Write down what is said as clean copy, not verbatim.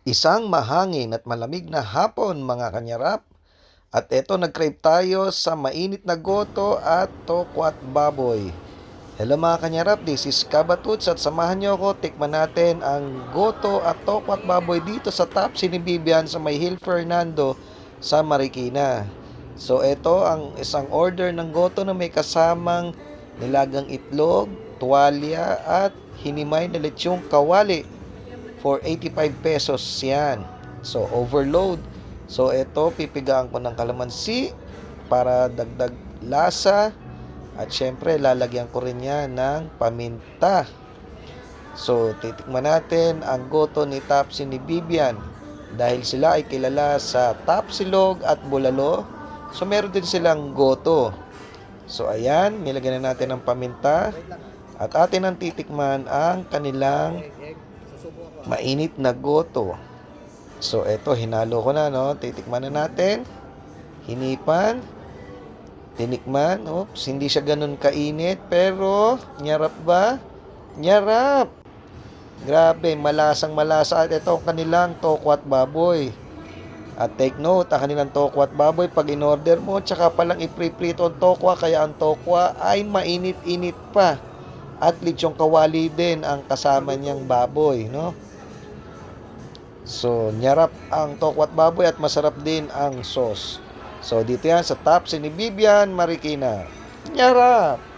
Isang mahangin at malamig na hapon mga kanyarap. At eto nag-crave tayo sa mainit na goto at tokwat baboy. Hello mga kanyarap, this is Kabatuts at samahan nyo ako, tikman natin ang goto at tokwat baboy dito sa Tapsi ni Bibian sa may Hill Fernando sa Marikina. So eto ang isang order ng goto na may kasamang nilagang itlog, tuwalya at hinimay na lechong kawali for 85 pesos yan. So overload. So ito pipigaan ko ng kalamansi para dagdag lasa at syempre lalagyan ko rin yan ng paminta. So titikman natin ang goto ni Tapsi ni Bibian dahil sila ay kilala sa tapsilog at bulalo. So meron din silang goto. So ayan, nilagyan na natin ng paminta at atin ang titikman ang kanilang mainit na goto. So eto, hinalo ko na, no? Titikman na natin. Hinipan. Tinikman. Oops, hindi siya ganun kainit. Pero, nyarap ba? Nyarap! Grabe, malasang malasa. At ito ang kanilang tokwat baboy. At take note, ang kanilang tokwat baboy, pag in-order mo, tsaka palang ipriprito ang tokwa, kaya ang tokwa ay mainit-init pa. At lechong kawali din ang kasama niyang baboy, no? So, nyarap ang tokwat baboy at masarap din ang sauce. So, dito yan sa Tapsi ni Bibian, Marikina. Nyarap!